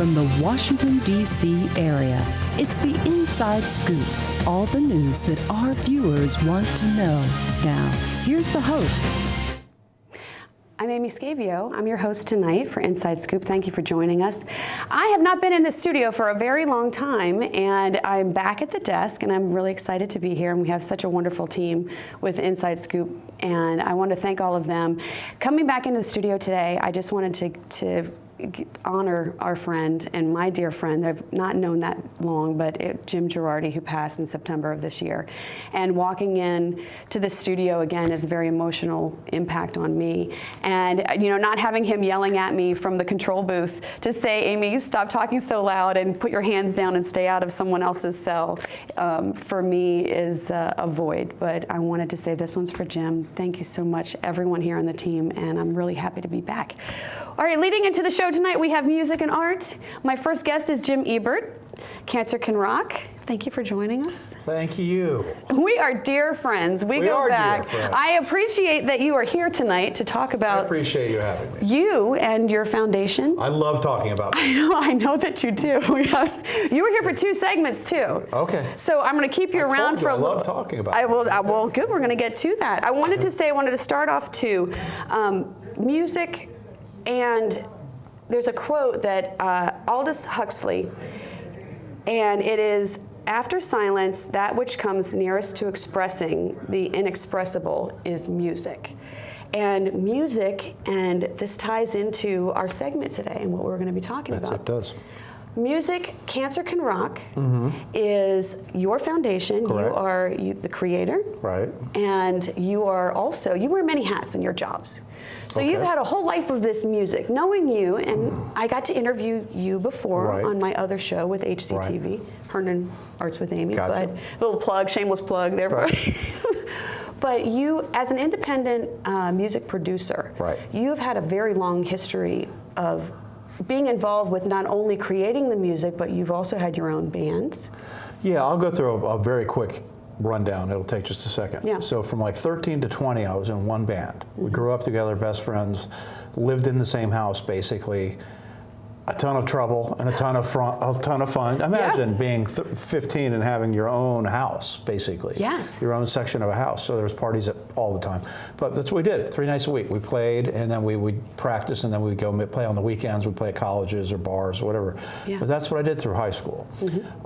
from the Washington, D.C. area. It's the Inside Scoop, all the news that our viewers want to know. Now, here's the host. I'm Amy Skiavo. I'm your host tonight for Inside Scoop. Thank you for joining us. I have not been in the studio for a very long time, and I'm back at the desk, and I'm really excited to be here. And we have such a wonderful team with Inside Scoop, and I want to thank all of them. Coming back into the studio today, I just wanted to honor our friend and my dear friend. I've not known that long, but Jim Girardi, who passed in September of this year. And walking in to the studio again is a very emotional impact on me. And not having him yelling at me from the control booth to say, Amy, stop talking so loud and put your hands down and stay out of someone else's cell, for me is a void. But I wanted to say this one's for Jim. Thank you so much, everyone here on the team, and I'm really happy to be back. All right, leading into the show tonight, we have music and art. My first guest is Jim Ebert, Cancer Can Rock. Thank you for joining us. Thank you. We are dear friends. We go back. Dear friends. I appreciate that you are here tonight to talk about. I appreciate you having me. You and your foundation. I love talking about it. I know that you do. You were here for 2 segments too. Okay. So I'm going to keep you around for a little. I love talking about it. Well, good. We're going to get to that. I wanted to start off too, music. And there's a quote that Aldous Huxley, and it is, after silence, that which comes nearest to expressing the inexpressible is music. And music, and this ties into our segment today and what we're going to be talking about. It does. Music, Cancer Can Rock, is your foundation. Correct. You are the creator. Right. And you are also, you wear many hats in your jobs. So you've had a whole life of this music. Knowing you, and I got to interview you before on my other show with HCTV, Herndon Arts with Amy. Gotcha. But little plug, shameless plug there. Right. But you, as an independent music producer, you've had a very long history of being involved with not only creating the music, but you've also had your own bands. Yeah, I'll go through a very quick rundown. It'll take just a second. Yeah. So from like 13 to 20, I was in one band. We grew up together, best friends, lived in the same house basically. A ton of trouble and a ton of fun. Imagine being 15 and having your own house, basically. Yes. Your own section of a house. So there was parties all the time. But that's what we did. 3 nights a week. We played, and then we would practice, and then we'd go play on the weekends. We'd play at colleges or bars or whatever. Yeah. But that's what I did through high school.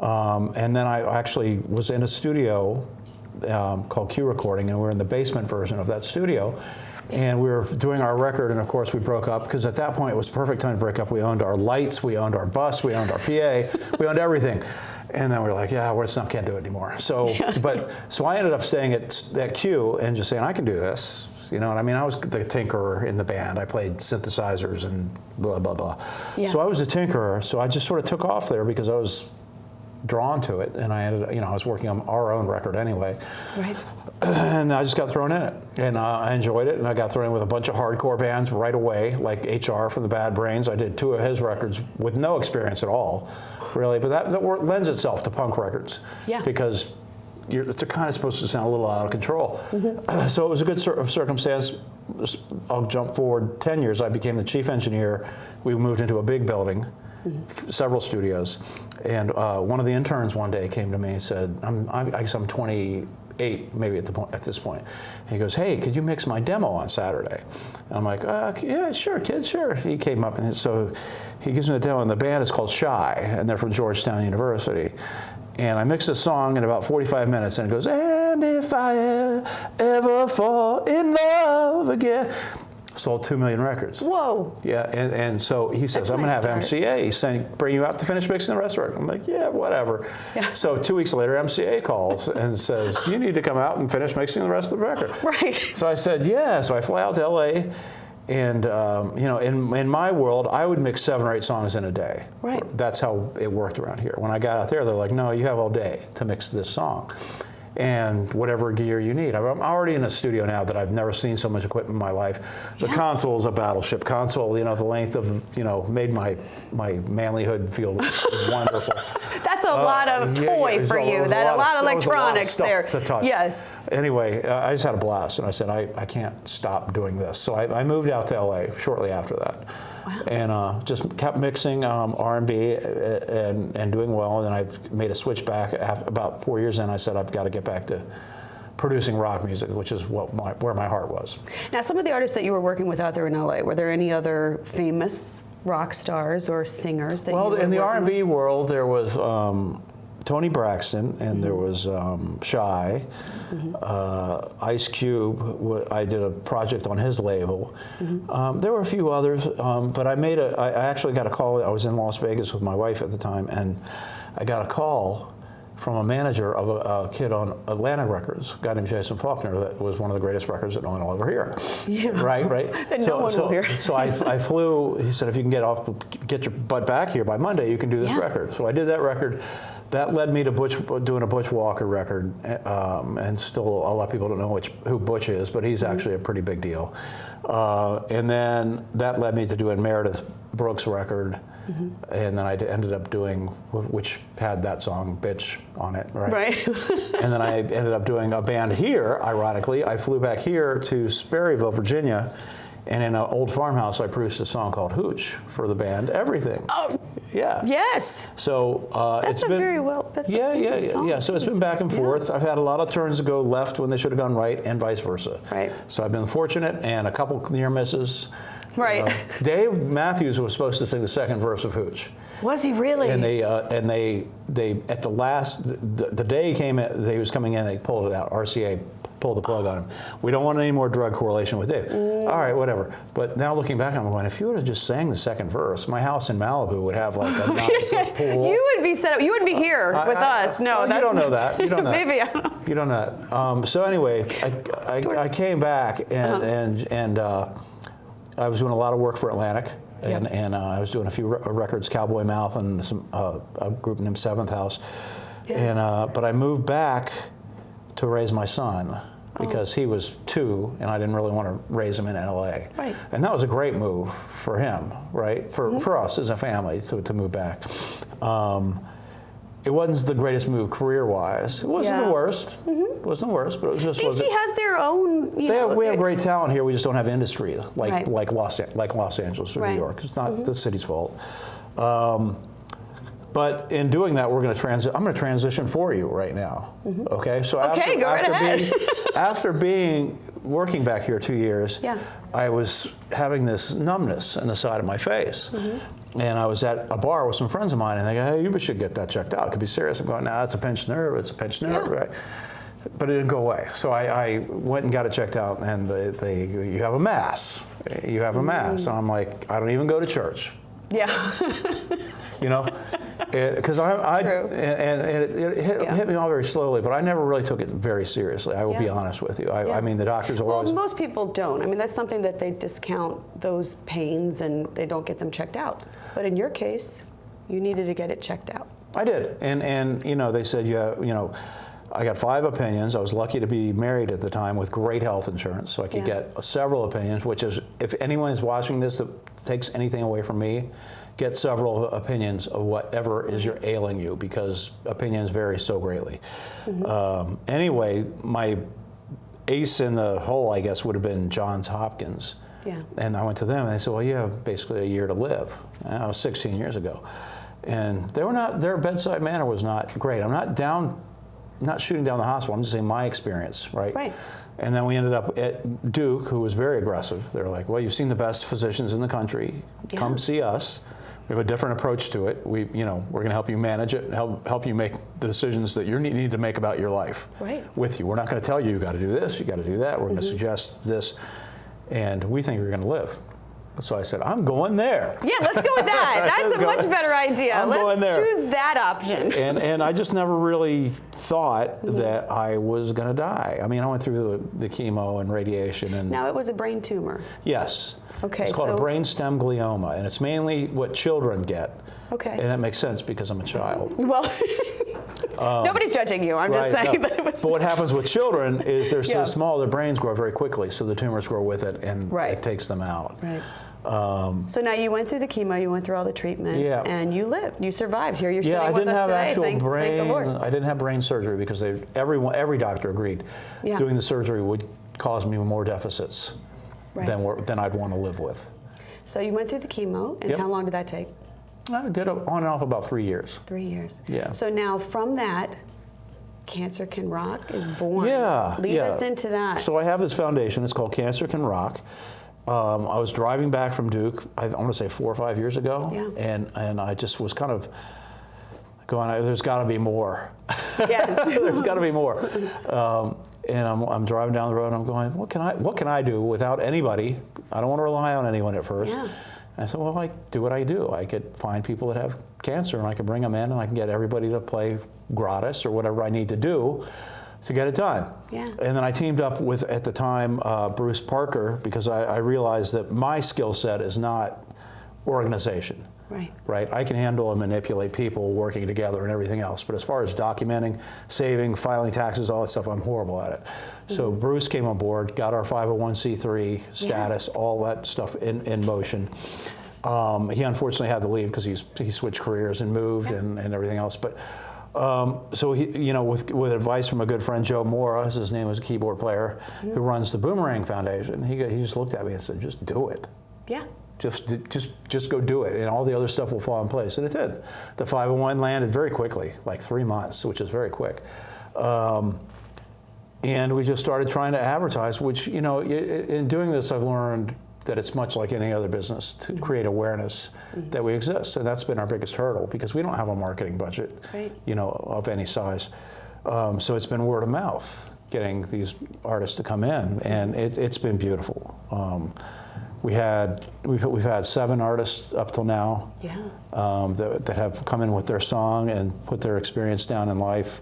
And then I actually was in a studio called Q Recording, and we were in the basement version of that studio. And we were doing our record, and of course we broke up, because at that point it was the perfect time to break up. We owned our lights, we owned our bus, we owned our PA, we owned everything. And then we were like, yeah, can't do it anymore. So, so I ended up staying at Q and just saying, I can do this. You know what I mean? I was the tinkerer in the band. I played synthesizers and blah, blah, blah. Yeah. So I was a tinkerer, so I just sort of took off there because I was drawn to it, and I ended up, I was working on our own record anyway. Right. And I just got thrown in it, and I enjoyed it, and I got thrown in with a bunch of hardcore bands right away, like HR from the Bad Brains. I did 2 of his records with no experience at all, really, but that lends itself to punk records, because they're kind of supposed to sound a little out of control. So it was a good circumstance. I'll jump forward 10 years. I became the chief engineer. We moved into a big building, several studios, and one of the interns one day came to me and said, I guess I'm 28 maybe at this point. And he goes, hey, could you mix my demo on Saturday? And I'm like, yeah, sure, kid, sure. He came up, and so he gives me the demo, and the band is called Shy, and they're from Georgetown University. And I mixed a song in about 45 minutes, and it goes, and if I ever fall in love again. Sold 2 million records. Whoa. Yeah, and so he says, I'm going to have MCA. He's saying, bring you out to finish mixing the rest of the record. I'm like, yeah, whatever. Yeah. So 2 weeks later, MCA calls and says, you need to come out and finish mixing the rest of the record. Right. So I said, yeah. So I fly out to LA, and in my world, I would mix 7 or 8 songs in a day. Right. That's how it worked around here. When I got out there, they're like, no, you have all day to mix this song. And whatever gear you need. I'm already in a studio now that I've never seen so much equipment in my life. The console is a battleship console. The length of, made my manlyhood feel wonderful. That's a lot of toy for you. A lot of electronics there. To touch. Yes. Anyway, I just had a blast, and I said, I can't stop doing this. So I moved out to LA shortly after that. Wow. And just kept mixing R&B and doing well. And then I made a switch back about 4 years in. I said, I've got to get back to producing rock music, which is where my heart was. Now, some of the artists that you were working with out there in LA, were there any other famous rock stars or singers that you were in the R&B with? world, there was Tony Braxton, and there was Shy. Ice Cube, I did a project on his label. There were a few others, but I actually got a call. I was in Las Vegas with my wife at the time, and I got a call from a manager of a kid on Atlantic Records, a guy named Jason Faulkner, that was one of the greatest records that no one will ever hear. Yeah. Right? That no one will hear. So I flew, he said, if you can get your butt back here by Monday, you can do this record. So I did that record. That led me to doing a Butch Walker record, and still a lot of people don't know who Butch is, but he's actually a pretty big deal. And then that led me to doing Meredith Brooks' record, and then I ended up doing, which had that song, Bitch, on it, right? Right. And then I ended up doing a band here, ironically. I flew back here to Sperryville, Virginia, and in an old farmhouse, I produced a song called Hooch for the band Everything. Oh, yeah. yes. So That's it's been very well. That's yeah. So it's been back and forth. I've had a lot of turns to go left when they should have gone right, and vice versa. Right. So I've been fortunate, and a couple near misses. Right. Dave Matthews was supposed to sing the second verse of Hooch. Was he really? And they at the last the day he was coming in, they pulled it out. RCA pulled the plug on him. We don't want any more drug correlation with Dave. All right, whatever. But now looking back, I'm going, if you would have just sang the second verse, my house in Malibu would have like a 9-foot pool. You would be set up. You wouldn't be here with us. No, you don't know that. You don't know. Maybe. You don't know that. So anyway, I came back and I was doing a lot of work for Atlantic. And I was doing a few records, Cowboy Mouth and a group named Seventh House. Yeah. But I moved back to raise my son because he was 2 and I didn't really want to raise him in LA. Right. And that was a great move for him, right? For us as a family to move back. It wasn't the greatest move career-wise. It wasn't the worst. It wasn't the worst, but it was just. DC has their own. We have great talent here. We just don't have industry like Los Angeles or New York. It's not the city's fault. But in doing that, we're going to I'm going to transition for you right now. Okay. So go right ahead. after working back here 2 years, I was having this numbness in the side of my face. And I was at a bar with some friends of mine, and they go, hey, you should get that checked out. It could be serious. I'm going, no, it's a pinched nerve. It's a pinched nerve, right? But it didn't go away. So I went and got it checked out, and you have a mass. You have a mass. So I'm like, I don't even go to church. Yeah. Because it hit me all very slowly, but I never really took it very seriously. I will be honest with you. I mean, the doctors are always. Well, most people don't. I mean, that's something that they discount those pains and they don't get them checked out. But in your case, you needed to get it checked out. I did, and they said, I got 5 opinions. I was lucky to be married at the time with great health insurance, so I could get several opinions, which is, if anyone is watching this that takes anything away from me, get several opinions of whatever is ailing you, because opinions vary so greatly. Anyway, my ace in the hole, I guess, would have been Johns Hopkins. Yeah. And I went to them and they said, well, you have basically a year to live. And that was 16 years ago. And their bedside manner was not great. I'm not shooting down the hospital. I'm just saying my experience, right? Right. And then we ended up at Duke, who was very aggressive. They were like, well, you've seen the best physicians in the country. Yeah. Come see us. We have a different approach to it. We're going to help you manage it and help you make the decisions that you need to make about your life with you. We're not going to tell you got to do this, you got to do that. We're going to suggest this, and we think you're going to live. So I said, I'm going there. Yeah, let's go with that. That's a much better idea. Let's choose that option. And I just never really thought that I was going to die. I mean, I went through the chemo and radiation. And now, it was a brain tumor. Yes. Okay. It's called a brainstem glioma, and it's mainly what children get. Okay. And that makes sense because I'm a child. Well, nobody's judging you. I'm just saying. No. But what happens with children is they're so small, their brains grow very quickly, so the tumors grow with it, and it takes them out. Right. So now you went through the chemo, you went through all the treatments, Yeah. and you lived. You survived. Here you're sitting I with didn't us have today. actual Thank the Lord. I didn't have brain surgery because every doctor agreed doing the surgery would cause me more deficits than I'd want to live with. So you went through the chemo, and how long did that take? I did it on and off about 3 years. 3 years. Yeah. So now from that, Cancer Can Rock is born. Yeah. Lead us into that. So I have this foundation. It's called Cancer Can Rock. I was driving back from Duke, I want to say 4 or 5 years ago, and I just was kind of going, there's got to be more. Yes. There's got to be more. And I'm driving down the road and I'm going, what can I do without anybody? I don't want to rely on anyone at first. Yeah. And I said, well, I do what I do. I could find people that have cancer and I can bring them in and I can get everybody to play gratis or whatever I need to do to get it done. Yeah. And then I teamed up with, at the time, Bruce Parker, because I realized that my skill set is not organization. Right. I can handle and manipulate people working together and everything else. But as far as documenting, saving, filing taxes, all that stuff, I'm horrible at it. So Bruce came on board, got our 501c3 status, all that stuff in motion. He unfortunately had to leave because he switched careers and moved and everything else. But so he, with advice from a good friend, Joe Mora, his name was a keyboard player, who runs the Boomerang Foundation, he just looked at me and said, just do it. Yeah. Just go do it, and all the other stuff will fall in place. And it did. The 501 landed very quickly, like 3 months, which is very quick. And we just started trying to advertise, which, in doing this, I've learned that it's much like any other business to create awareness that we exist. And that's been our biggest hurdle because we don't have a marketing budget, of any size. So it's been word of mouth, getting these artists to come in, and it's been beautiful. We've had 7 artists up till now that have come in with their song and put their experience down in life.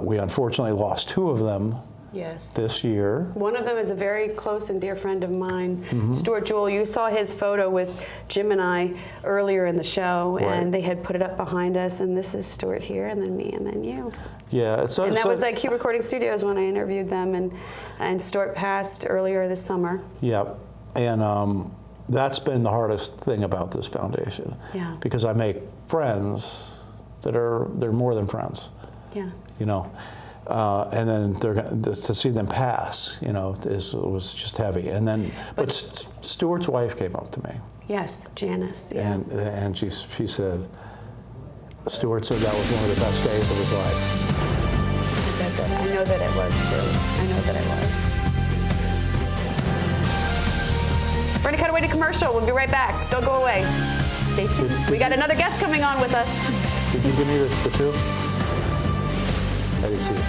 We unfortunately lost 2 of them this year. One of them is a very close and dear friend of mine, Stuart Jewell. You saw his photo with Jim and I earlier in the show, and they had put it up behind us, and this is Stuart here, and then me, and then you. Yeah. And that was at Q Recording Studios when I interviewed them, and Stuart passed earlier this summer. Yep. And that's been the hardest thing about this foundation. Yeah. Because I make friends they're more than friends. Yeah. And then to see them pass, was just heavy. And then, but Stuart's wife came up to me. Yes, Janice. Yeah. And she said, Stuart said that was one of the best days of his life. I know that it was too. I know that it was. We're going to cut away to commercial. We'll be right back. Don't go away. Stay tuned. We got another guest coming on with us. Did you give me the 2? I didn't see it.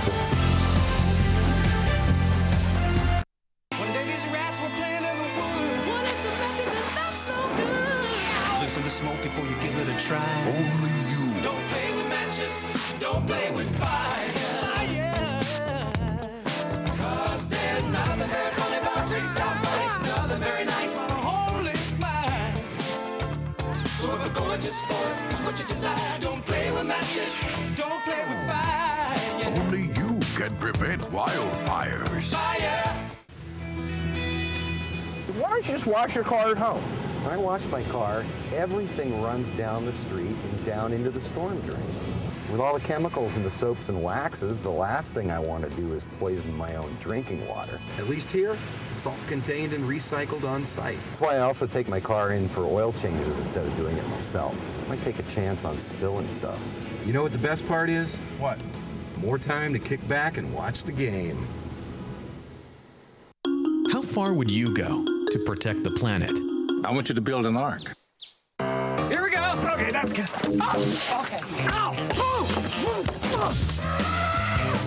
One day these rats were playing in the woods. Wanted some matches and that's no good. Listen to smoke before you give it a try. Only you. Don't play with matches. Don't play with fire. Cause there's nothing very funny about rigged out money. Nothing very nice. Holy smile. So if a gorgeous force is what you desire, don't play with matches. Don't play with fire. Only you can prevent wildfires. Fire. Why don't you just wash your car at home? When I wash my car, everything runs down the street and down into the storm drains. With all the chemicals in the soaps and waxes, the last thing I want to do is poison my own drinking water. At least here, it's all contained and recycled on site. That's why I also take my car in for oil changes instead of doing it myself. I might take a chance on spilling stuff. You know what the best part is? What? More time to kick back and watch the game. How far would you go to protect the planet? I want you to build an ark. Here we go. Okay, that's good. Oh, okay. Ow!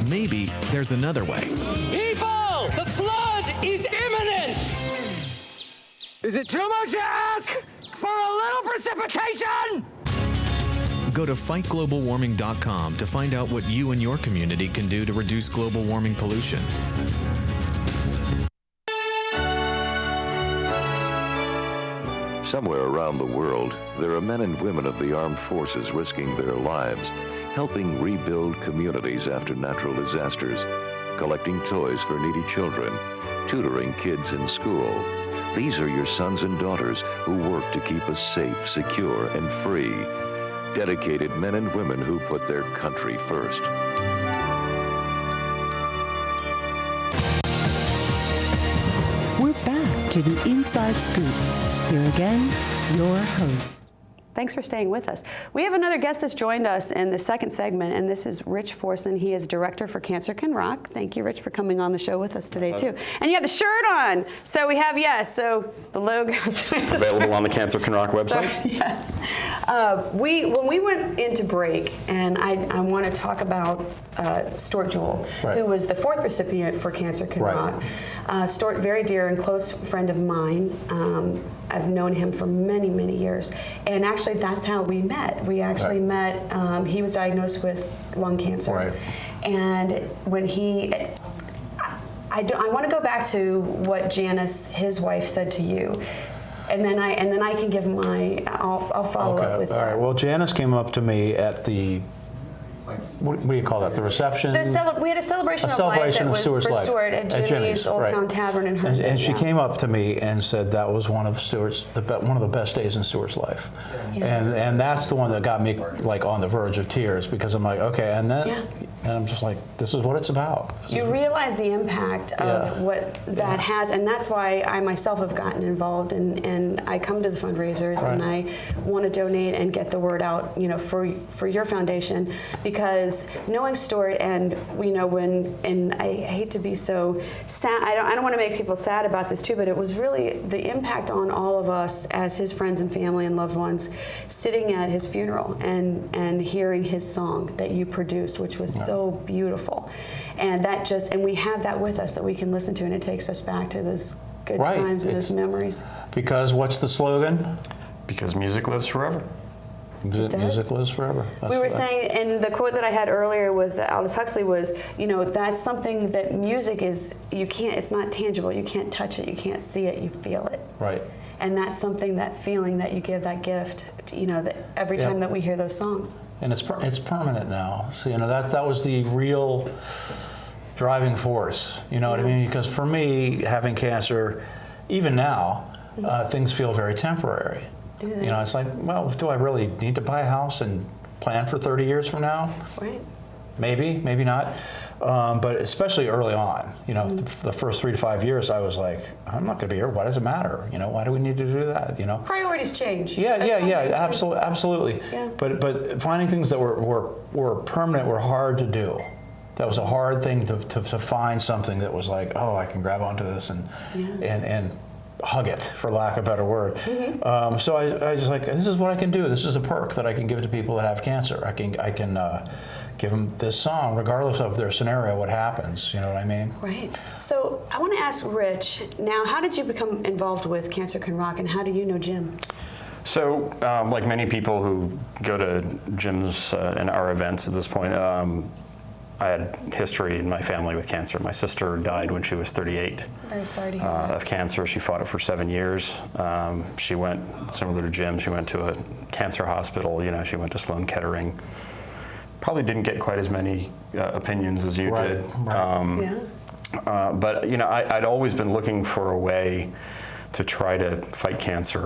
Maybe there's another way. People, the flood is imminent! Is it too much to ask for a little precipitation? Go to fightglobalwarming.com to find out what you and your community can do to reduce global warming pollution. Somewhere around the world, there are men and women of the armed forces risking their lives, helping rebuild communities after natural disasters, collecting toys for needy children, tutoring kids in school, These are your sons and daughters who work to keep us safe, secure, and free. Dedicated men and women who put their country first. We're back to the Inside Scoop. Here again, your host. Thanks for staying with us. We have another guest that's joined us in the second segment, and this is Rich Forsen. He is director for Cancer Can Rock. Thank you, Rich, for coming on the show with us today, too. And you have the shirt on. So we have, so the logo's available on the Cancer Can Rock website? So, yes. When we went into break, and I want to talk about Stuart Jewell, who was the 4th recipient for Cancer Can Rock. Stuart, very dear and close friend of mine. I've known him for many, many years. And actually, that's how we met. We actually met, he was diagnosed with lung cancer. Right. And when I want to go back to what Janice, his wife, said to you. And then I can give I'll follow up with that. All right. Well, Janice came up to me at the, what do you call that? The reception? We had a celebration of life that was for Stuart at Jimmy's Old Town Tavern in Herndon. And she came up to me and said that was one of Stuart's, one of the best days in Stuart's life. And that's the one that got me like on the verge of tears, because I'm like, okay, and then and I'm just like, this is what it's about. You realize the impact of what that has, and that's why I myself have gotten involved, and I come to the fundraisers and I want to donate and get the word out, for your foundation, because knowing Stuart and I hate to be so sad, I don't want to make people sad about this too, but it was really the impact on all of us as his friends and family and loved ones, sitting at his funeral and hearing his song that you produced, which was so beautiful, and we have that with us that we can listen to, and it takes us back to those good times and those memories. Because what's the slogan? Because music lives forever. Music lives forever. We were saying, and the quote that I had earlier with Aldous Huxley was, that's something that music is, it's not tangible, you can't touch it, you can't see it, you feel it. Right. And that's something, that feeling that you give, that gift, that every time that we hear those songs. And it's permanent now. So that was the real driving force. You know what I mean? Because for me, having cancer, even now, things feel very temporary. It's like, well, do I really need to buy a house and plan for 30 years from now? Right. Maybe, maybe not. But especially early on, the first 3 to 5 years, I was like, I'm not going to be here. Why does it matter? Why do we need to do that? Priorities change. Absolutely. Yeah. But finding things that were permanent were hard to do. That was a hard thing to find something that was like, oh, I can grab onto this and hug it, for lack of a better word. So I was like, this is what I can do. This is a perk that I can give to people that have cancer. I can give them this song, regardless of their scenario, what happens, you know what I mean? Right. So I want to ask Rich, now, how did you become involved with Cancer Can Rock, and how do you know Jim? So, like many people who go to Jim's and our events at this point, I had history in my family with cancer. My sister died when she was 38. Very sorry to hear that. Of cancer. She fought it for 7 years. She went, similar to Jim, she went to a cancer hospital. She went to Sloan Kettering. Probably didn't get quite as many opinions as you did. Right. But I'd always been looking for a way to try to fight cancer,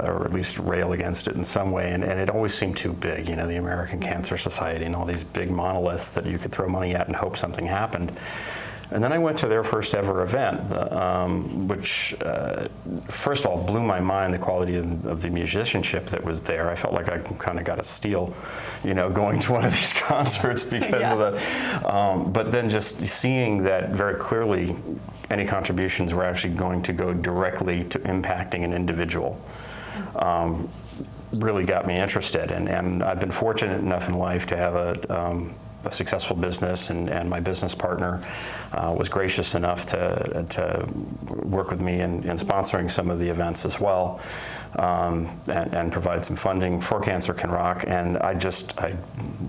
or at least rail against it in some way, and it always seemed too big. The American Cancer Society and all these big monoliths that you could throw money at and hope something happened. And then I went to their first ever event, which first of all blew my mind, the quality of the musicianship that was there. I felt like I kind of got a steal, going to one of these concerts because of the, but then just seeing that very clearly any contributions were actually going to go directly to impacting an individual. Really got me interested, and I've been fortunate enough in life to have a successful business, and my business partner was gracious enough to work with me in sponsoring some of the events as well, and provide some funding for Cancer Can Rock. And I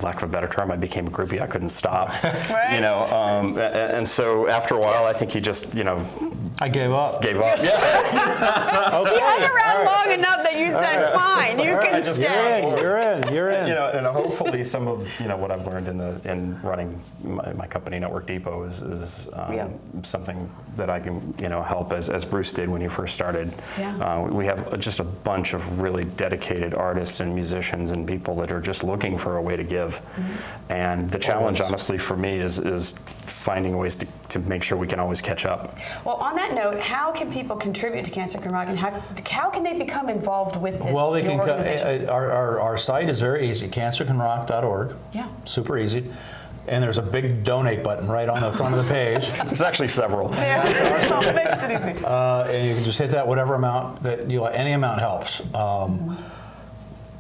lack of a better term, I became a groupie. I couldn't stop. Right. And so after a while, I think he just, I gave up. Yeah. Okay. You hung around long enough that you said, fine, you can stay. You're in. You know, and hopefully some of what I've learned in running my company, Network Depot, is something that I can help as Bruce did when he first started. Yeah. We have just a bunch of really dedicated artists and musicians and people that are just looking for a way to give. And the challenge, honestly, for me is finding ways to make sure we can always catch up. Well, on that note, how can people contribute to Cancer Can Rock, and how can they become involved with this? Well, they can. organization? Our site is very easy. cancercanrock.org. Yeah. Super easy. And there's a big donate button right on the front of the page. There's actually several. Yeah. Makes it easy. And you can just hit that whatever amount that you like. Any amount helps.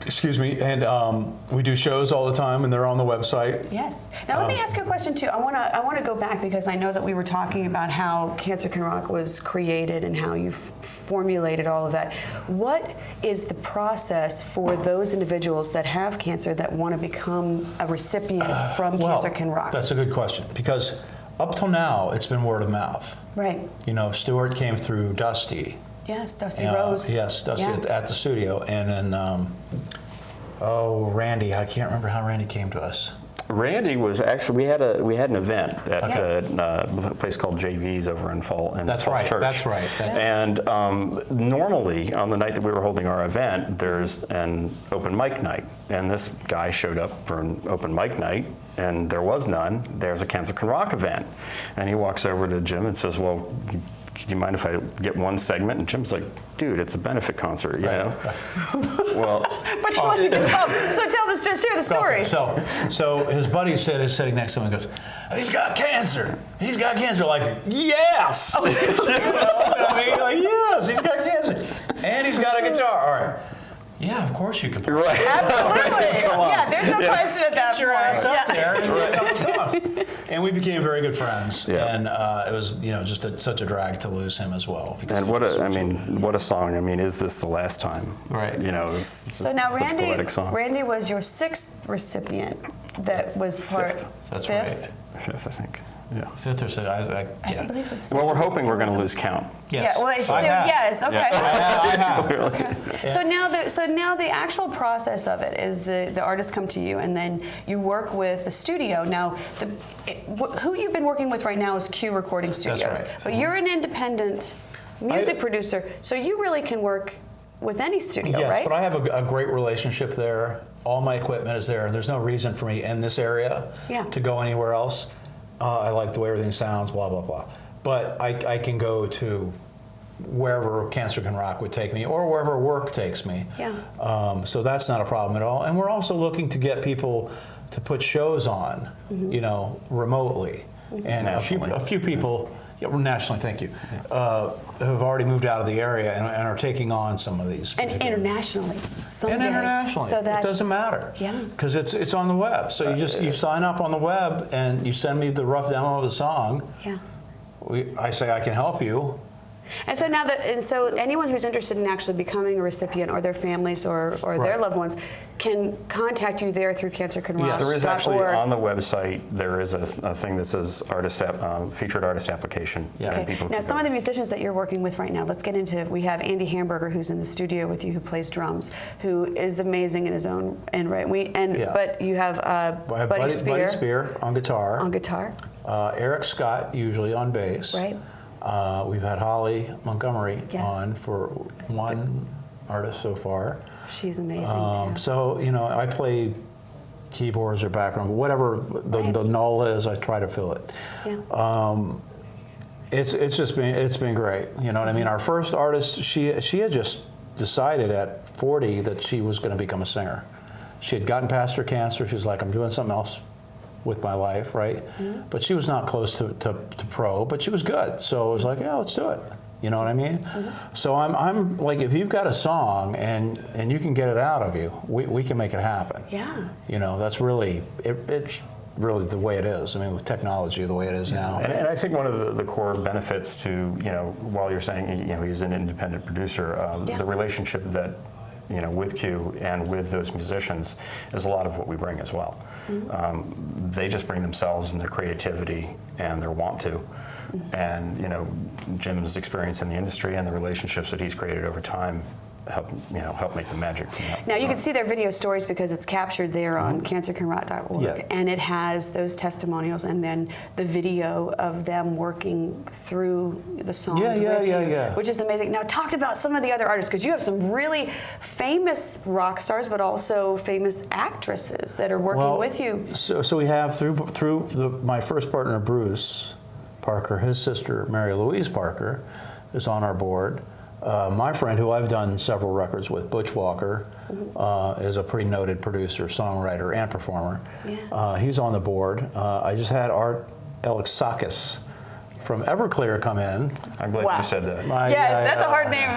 Excuse me, and we do shows all the time, and they're on the website. Yes. Now let me ask you a question too. I want to go back because I know that we were talking about how Cancer Can Rock was created and how you formulated all of that. What is the process for those individuals that have cancer that want to become a recipient from Cancer Can Rock? That's a good question, because up till now it's been word of mouth. Right. Stuart came through Dusty. Yes, Dusty Rose. Yes, Dusty at the studio, and then Randy. I can't remember how Randy came to us. Randy was actually we had an event at a place called JV's over in Falls Church. That's right. And normally on the night that we were holding our event, there's an open mic night, and this guy showed up for an open mic night, and there was none. There's a Cancer Can Rock event, and he walks over to Jim and says, "Well, do you mind if I get one segment?" And Jim's like, "Dude, it's a benefit concert, you know." Well, but he wanted to come. So share the story. So his buddy is sitting next to him and goes, "He's got cancer. He's got cancer." Like, yes. Yes, he's got cancer, and he's got a guitar. All right. Yeah, of course you can play. Right. Absolutely. Yeah, there's no question at that point. Get your ass up there and do a couple songs. And we became very good friends. Yeah. And it was, just such a drag to lose him as well. And what a song. I mean, Is This the Last Time? Right. It's so now such a poetic song. Randy was your 6th recipient that was part. Fifth. That's fifth? right. 5th, I think. Yeah. 5th or 6th. I believe it was. Well, we're hoping we're going to lose count. Yes. Yeah. Well, yes. Okay. I have. Okay. So now the actual process of it is the artists come to you, and then you work with the studio. Now, who you've been working with right now is Q Recording Studios. That's right. But you're an independent music producer, so you really can work with any studio, yes, right? But I have a great relationship there. All my equipment is there. There's no reason for me in this area to go anywhere else. I like the way everything sounds, blah, blah, blah. But I can go to wherever Cancer Can Rock would take me, or wherever work takes me. Yeah. So that's not a problem at all. And we're also looking to get people to put shows on, remotely. And a few people, nationally, thank you, have already moved out of the area and are taking on some of these. And internationally. Someday. And internationally. So it doesn't matter. Yeah. Because it's on the web. So you sign up on the web and you send me the rough demo of the song. Yeah. I say I can help you. And so anyone who's interested in actually becoming a recipient, or their families or their loved ones, can contact you there through Cancer Can Rock. Yeah, there is actually on the website. There is a thing that says featured artist application. Yeah. Okay. Now, some of the musicians that you're working with right now. Let's get into. We have Andy Hamburger, who's in the studio with you, who plays drums, who is amazing in his own and right. But you have Buddy Spear on guitar. On guitar. Eric Scott usually on bass. Right. We've had Holly Montgomery on for one artist so far. She's amazing too. So I play keyboards or background, whatever the null is, I try to fill it. Yeah. It's been great. You know what I mean? Our first artist, she had just decided at 40 that she was going to become a singer. She had gotten past her cancer. She was like, I'm doing something else with my life, right? Mm-hmm. But she was not close to pro, but she was good. So it was like, yeah, let's do it. You know what I mean? Mm-hmm. So I'm like, if you've got a song and you can get it out of you, we can make it happen. Yeah. That's really, it's really the way it is. I mean, with technology the way it is now. And I think one of the core benefits to, while you're saying, he's an independent producer, the relationship that with Q and with those musicians is a lot of what we bring as well. They just bring themselves and their creativity and their want to. And Jim's experience in the industry and the relationships that he's created over time help make the magic from that. Now you can see their video stories because it's captured there on cancercanrot.org, and it has those testimonials and then the video of them working through the songs with you, which is amazing. Now talk about some of the other artists, because you have some really famous rock stars, but also famous actresses that are working with you. So we have through my first partner Bruce Parker, his sister Mary Louise Parker is on our board. My friend, who I've done several records with, Butch Walker, is a pretty noted producer, songwriter, and performer. He's on the board. I just had Art Alexakis from Everclear come in. I'm glad you said that. That's a hard name.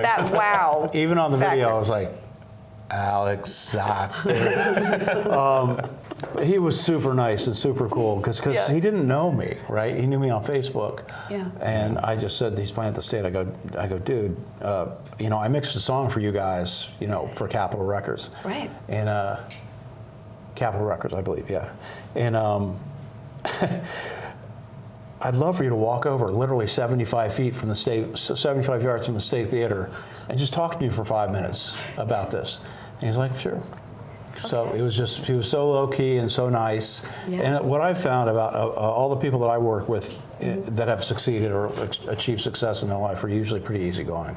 That wow. Even on the video, I was like, Alexakis. He was super nice and super cool because he didn't know me, right? He knew me on Facebook. And I just said, he's playing at the State. I go, dude, I mixed a song for you guys, for Capitol Records. Right. And Capitol Records, I believe, And I'd love for you to walk over literally 75 feet from the State, 75 yards from the State Theater, and just talk to me for 5 minutes about this. And he's like, sure. So it was just, he was so low key and so nice. And what I've found about all the people that I work with that have succeeded or achieved success in their life are usually pretty easygoing.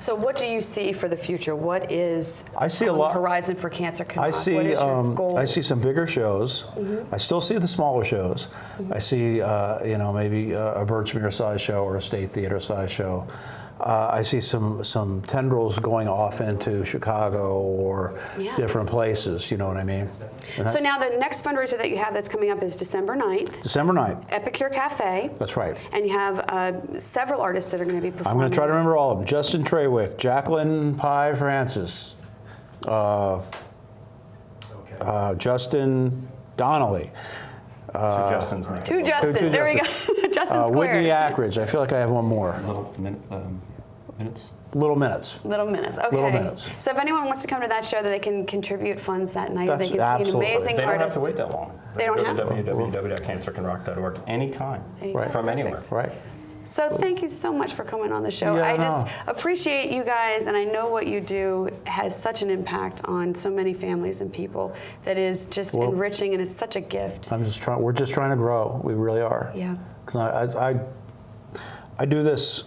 So what do you see for the future? What is on the horizon for Cancer Canrot? What is your goals? I see some bigger shows. I still see the smaller shows. I see, maybe a Birchmere size show or a State Theater size show. I see some tendrils going off into Chicago or different places, you know what I mean? So now the next fundraiser that you have that's coming up is December 9th. December 9th. Epicure Cafe. That's right. And you have several artists that are going to be performing. I'm going to try to remember all of them. Justin Trawick, Jacqueline Pye Francis, Justin Donnelly. Two Justins. Two Justin. There we go. Justin Square. Whitney Ackridge. I feel like I have one more. Minutes? Little Minutes. Little Minutes, okay. Little Minutes. So if anyone wants to come to that show, that they can contribute funds that night, they can see an amazing They don't artist. have to wait that long. They don't have to? www.cancercanrock.org anytime, from anywhere. Right. So thank you so much for coming on the show. I just appreciate you guys, and I know what you do has such an impact on so many families and people that is just enriching, and it's such a gift. We're just trying to grow. We really are. Yeah. Because I do this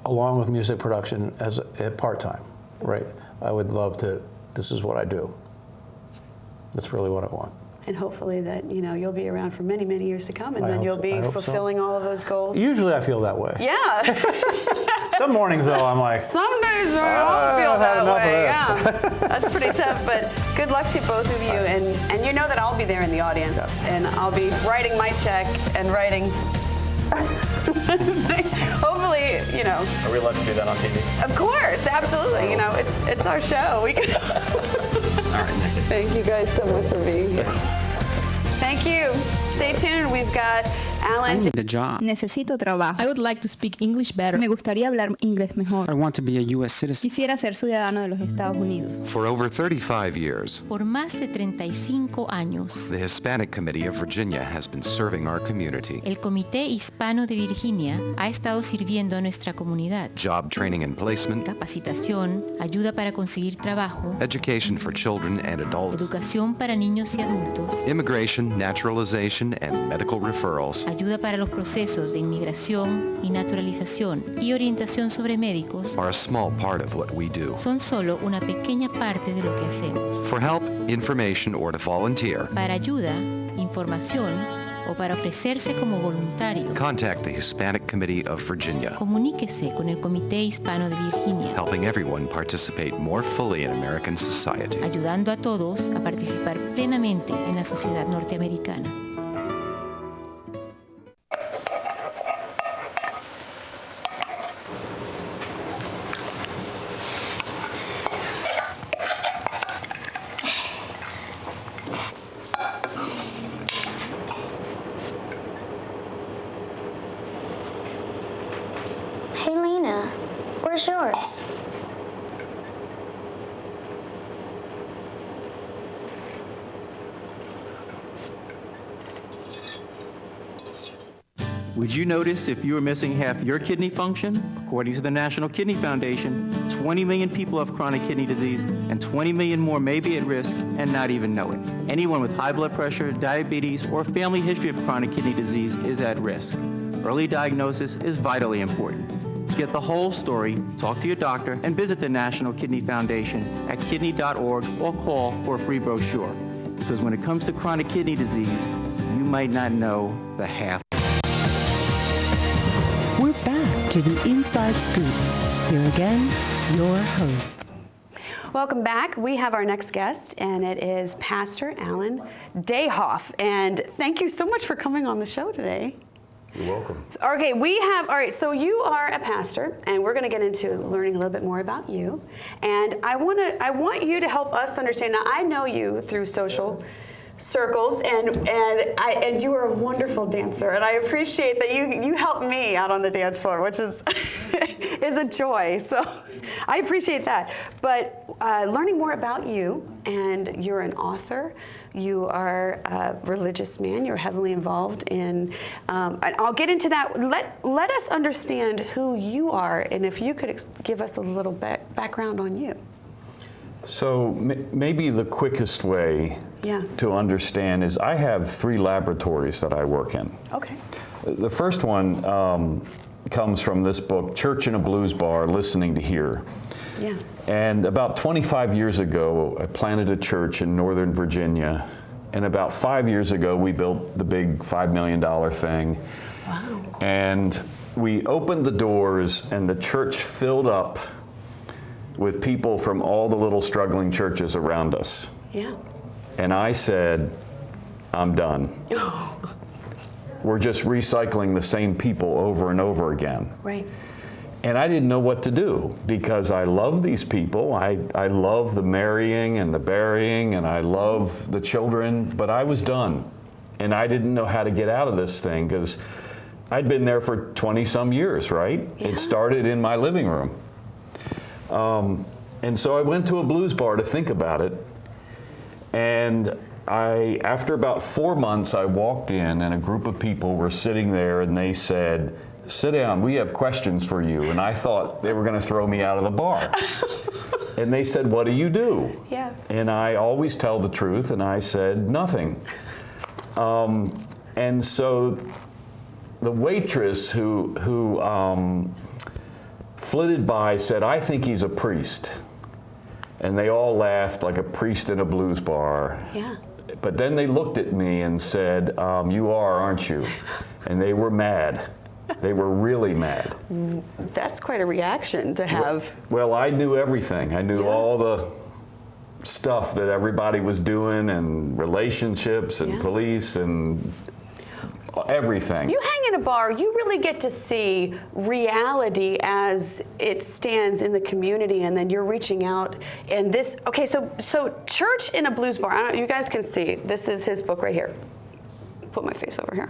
along with music production as a part-time, right? I would love to, this is what I do. That's really what I want. And hopefully that, you'll be around for many, many years to come, and then you'll be fulfilling all of those goals. Usually I feel that way. Yeah. Some mornings, though, I'm like, some days I don't feel that way. Yeah. That's pretty tough, but good luck to both of you. And you know that I'll be there in the audience, and I'll be writing my check and writing. Hopefully, Are we allowed to do that on TV? Of course, absolutely. It's our show. We can. All right, thank you guys so much for being here. Thank you. Stay tuned. We've got Allan. I need a job. Necesito trabajo. I would like to speak English better. Me gustaría hablar inglés mejor. I want to be a U.S. citizen. Quisiera ser ciudadano de los Estados Unidos. For over 35 years, Por más de 35 años, the Hispanic Committee of Virginia has been serving our community. el Comité Hispano de Virginia ha estado sirviendo a nuestra comunidad. Job training and placement, Capacitación, ayuda para conseguir trabajo, education for children and adults, educación para niños y adultos, immigration, naturalization, and medical referrals. ayuda para los procesos de inmigración y naturalización y orientación sobre médicos Are a small part of what we do. son solo una pequeña parte de lo que hacemos. For help, information, or to volunteer, Para ayuda, información o para ofrecerse como voluntario, contact the Hispanic Committee of Virginia, comuníquese con el Comité Hispano de Virginia, helping everyone participate more fully in American society. ayudando a todos a participar plenamente en la sociedad norteamericana. Hey, Lena. Where's yours? Would you notice if you were missing half your kidney function? According to the National Kidney Foundation, 20 million people have chronic kidney disease, and 20 million more may be at risk and not even know it. Anyone with high blood pressure, diabetes, or family history of chronic kidney disease is at risk. Early diagnosis is vitally important. To get the whole story, talk to your doctor and visit the National Kidney Foundation at kidney.org or call for a free brochure. Because when it comes to chronic kidney disease, you might not know the half. We're back to the Inside Scoop. Here again, your host. Welcome back. We have our next guest, and it is Pastor Allan Dayhoff. And thank you so much for coming on the show today. You're welcome. Okay, all right, so you are a pastor, and we're going to get into learning a little bit more about you. And I want you to help us understand. Now, I know you through social circles, and you are a wonderful dancer, and I appreciate that you help me out on the dance floor, which is is a joy. So I appreciate that. But learning more about you, and you're an author. You are a religious man. You're heavily involved in. I'll get into that. Let us understand who you are, and if you could give us a little bit background on you. So maybe the quickest way to understand is I have 3 laboratories that I work in. Okay. The first one comes from this book, Church in a Blues Bar, Listening to Hear. Yeah. And about 25 years ago, I planted a church in Northern Virginia. And about 5 years ago, we built the big $5 million thing. Wow. And we opened the doors, and the church filled up with people from all the little struggling churches around us. Yeah. And I said, I'm done. We're just recycling the same people over and over again. Right. And I didn't know what to do, because I love these people. I love the marrying and the burying, and I love the children, but I was done. And I didn't know how to get out of this thing, because I'd been there for 20-some years, right? Yeah. It started in my living room. And so I went to a blues bar to think about it. And after about 4 months, I walked in, and a group of people were sitting there, and they said, "Sit down, we have questions for you." And I thought they were going to throw me out of the bar. And they said, "What do you do?" Yeah. And I always tell the truth, and I said, "Nothing." And so the waitress who flitted by said, "I think he's a priest." And they all laughed like a priest in a blues bar. Yeah. But then they looked at me and said, "You are, aren't you?" And they were mad. They were really mad. That's quite a reaction to have. Well, I knew everything. I knew all the stuff that everybody was doing, and relationships and police and everything. You hang in a bar, you really get to see reality as it stands in the community, and then you're reaching out. And this, okay, so Church in a Blues Bar, I don't, you guys can see, this is his book right here. Put my face over here.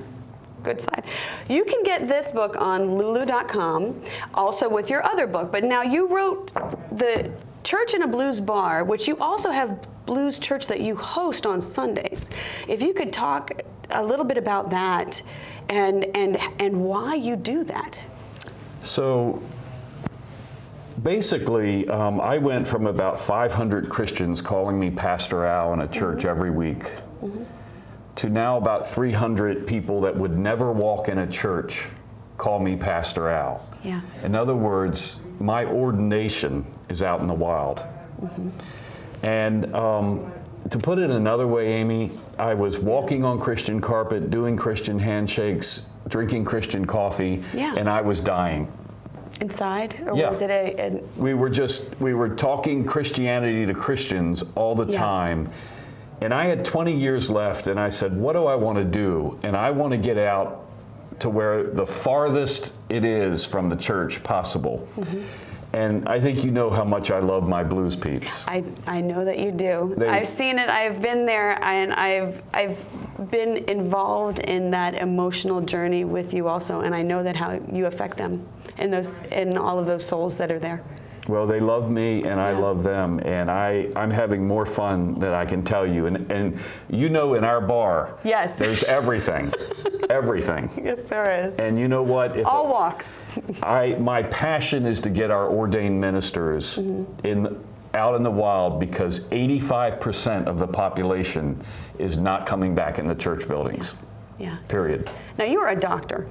Good side. You can get this book on lulu.com, also with your other book. But now you wrote the Church in a Blues Bar, which you also have blues church that you host on Sundays. If you could talk a little bit about that and why you do that. So basically, I went from about 500 Christians calling me Pastor Al in a church every week to now about 300 people that would never walk in a church call me Pastor Al. Yeah. In other words, my ordination is out in the wild. And to put it another way, Amy, I was walking on Christian carpet, doing Christian handshakes, drinking Christian coffee, and I was dying. Inside? Or was it We were talking Christianity to Christians all the time. And I had 20 years left, and I said, what do I want to do? And I want to get out to where the farthest it is from the church possible. And I think you know how much I love my blues peeps. I know that you do. I've seen it, I've been there, and I've been involved in that emotional journey with you also, and I know that how you affect them in all of those souls that are there? Well, they love me and I love them, and I'm having more fun than I can tell you. And you know, in our bar, yes, there's everything, everything. Yes, there is. And you know what? All walks. My passion is to get our ordained ministers out in the wild, because 85% of the population is not coming back in the church buildings. Yeah. Period. Now, you were a doctor.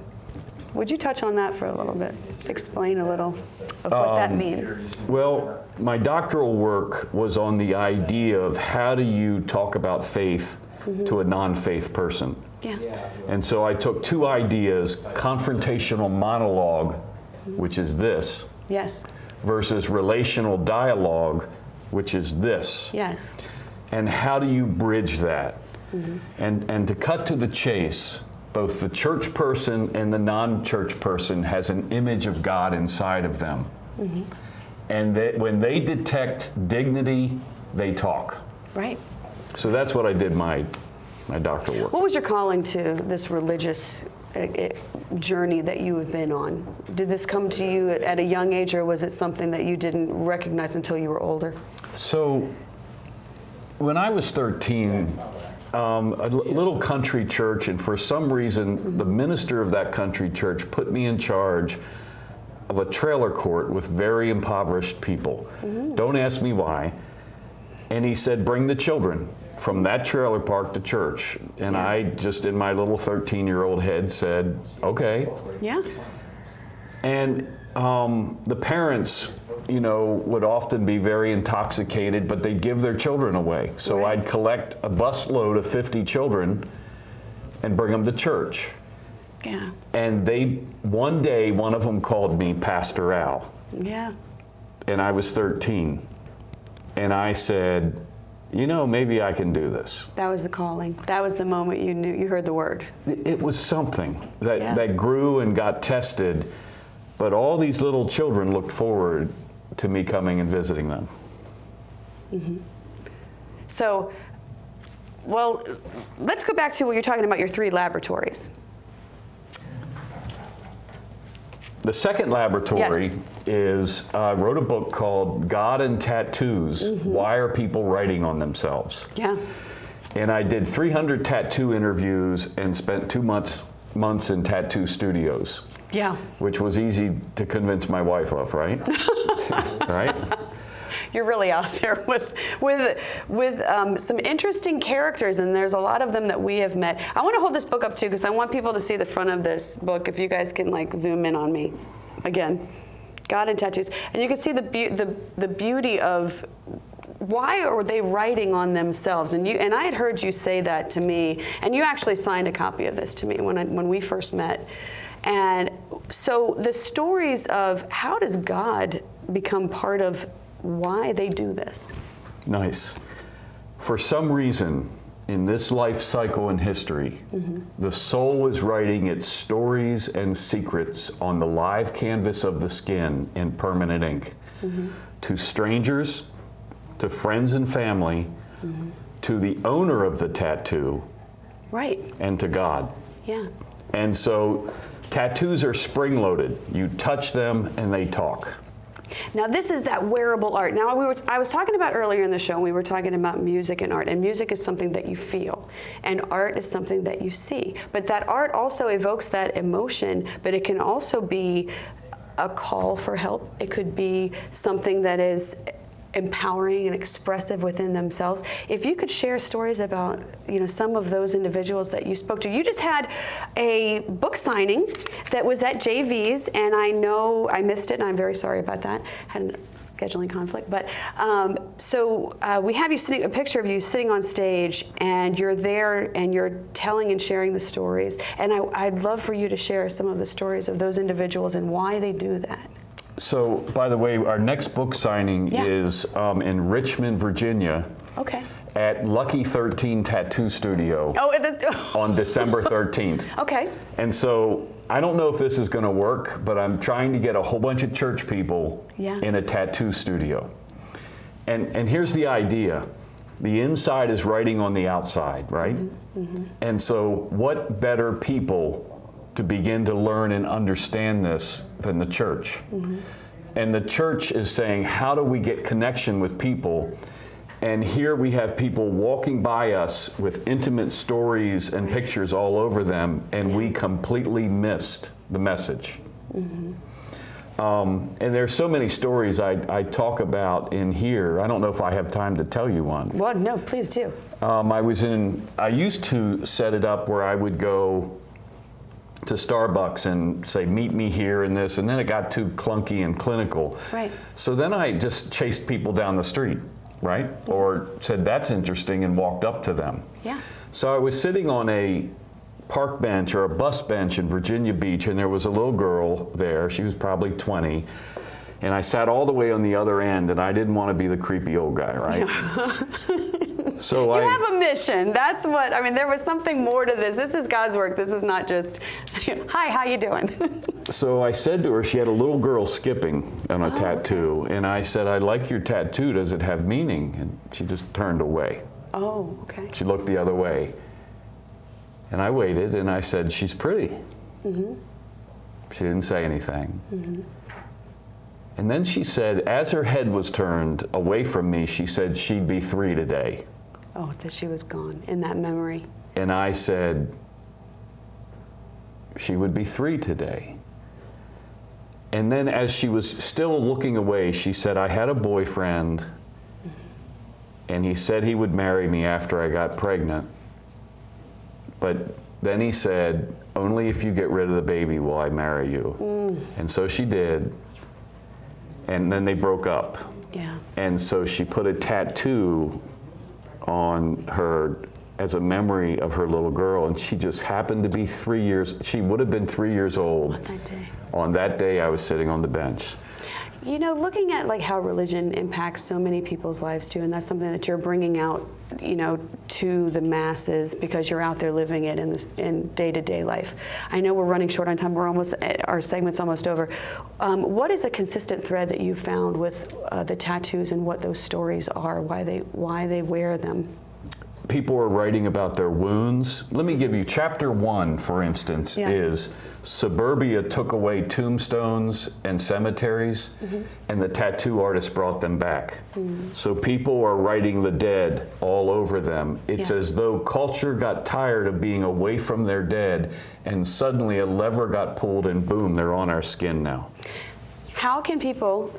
Would you touch on that for a little bit? Explain a little of what that means. Well, my doctoral work was on the idea of how do you talk about faith to a non-faith person. Yeah. And so I took two ideas, confrontational monologue, which is this, yes, versus relational dialogue, which is this. Yes. And how do you bridge that? And to cut to the chase, both the church person and the non-church person has an image of God inside of them. And when they detect dignity, they talk. Right. So that's what I did my doctoral work. What was your calling to this religious journey that you have been on? Did this come to you at a young age, or was it something that you didn't recognize until you were older? So when I was 13, a little country church, and for some reason, the minister of that country church put me in charge of a trailer court with very impoverished people. Don't ask me why. And he said, bring the children from that trailer park to church. And I just, in my little 13-year-old head, said, okay. Yeah. And the parents, you know, would often be very intoxicated, but they'd give their children away. So I'd collect a busload of 50 children and bring them to church. Yeah. And one day, one of them called me Pastor Al. Yeah. And I was 13. And I said, you know, maybe I can do this. That was the calling. That was the moment you knew, you heard the word. It was something that grew and got tested. But all these little children looked forward to me coming and visiting them. So, well, let's go back to what you're talking about, your 3 laboratories. The second laboratory is, I wrote a book called God and Tattoos, Why Are People Writing on Themselves? Yeah. And I did 300 tattoo interviews and spent 2 months in tattoo studios. Yeah. Which was easy to convince my wife of, right? Right? You're really out there with some interesting characters, and there's a lot of them that we have met. I want to hold this book up too, because I want people to see the front of this book. If you guys can like zoom in on me, again, God and Tattoos, and you can see the beauty of why are they writing on themselves. And I had heard you say that to me, and you actually signed a copy of this to me when we first met. And so the stories of how does God become part of why they do this? Nice. For some reason, in this life cycle in history, the soul is writing its stories and secrets on the live canvas of the skin in permanent ink. To strangers, to friends and family, to the owner of the tattoo, and to God. Yeah. And so tattoos are spring-loaded. You touch them and they talk. Now this is that wearable art. Now I was talking about earlier in the show, we were talking about music and art, and music is something that you feel, and art is something that you see. But that art also evokes that emotion, but it can also be a call for help. It could be something that is empowering and expressive within themselves. If you could share stories about, some of those individuals that you spoke to. You just had a book signing that was at JV's, and I know I missed it, and I'm very sorry about that. Had a scheduling conflict, but we have a picture of you sitting on stage, and you're there, and you're telling and sharing the stories. And I'd love for you to share some of the stories of those individuals and why they do that. So, by the way, our next book signing is in Richmond, Virginia. Okay. At Lucky 13 Tattoo Studio on December 13th. Okay. And so, I don't know if this is going to work, but I'm trying to get a whole bunch of church people in a tattoo studio. And here's the idea. The inside is writing on the outside, right? And so, what better people to begin to learn and understand this than the church. And the church is saying, how do we get connection with people? And here we have people walking by us with intimate stories and pictures all over them, and we completely missed the message. And there's so many stories I talk about in here. I don't know if I have time to tell you one. Well, no, please do. I used to set it up where I would go to Starbucks and say, meet me here and this, and then it got too clunky and clinical. Right. So then I just chased people down the street, right? Or said, that's interesting, and walked up to them. Yeah. So I was sitting on a park bench or a bus bench in Virginia Beach, and there was a little girl there. She was probably 20. And I sat all the way on the other end, and I didn't want to be the creepy old guy, right? So you have a mission. That's what, I mean, there was something more to this. This is God's work. This is not just, hi, how you doing? So I said to her, she had a little girl skipping on a tattoo. And I said, I like your tattoo. Does it have meaning? And she just turned away. Oh, okay. She looked the other way. And I waited, and I said, she's pretty. She didn't say anything. And then she said, as her head was turned away from me, she said she'd be 3 today. Oh, that she was gone in that memory. And I said, she would be 3 today. And then as she was still looking away, she said, I had a boyfriend, and he said he would marry me after I got pregnant. But then he said, only if you get rid of the baby will I marry you. And so she did. And then they broke up. Yeah. And so she put a tattoo on her as a memory of her little girl, and she just happened to be 3 years, she would have been 3 years old. On that day. On that day I was sitting on the bench. You know, looking at like how religion impacts so many people's lives too, and that's something that you're bringing out, you know, to the masses because you're out there living it in day-to-day life. I know we're running short on time. Our segment's almost over. What is a consistent thread that you found with the tattoos and what those stories are, why they wear them? People are writing about their wounds. Let me give you chapter 1, for instance, is suburbia took away tombstones and cemeteries, and the tattoo artist brought them back. So people are writing the dead all over them. It's as though culture got tired of being away from their dead, and suddenly a lever got pulled and boom, they're on our skin now. How can people,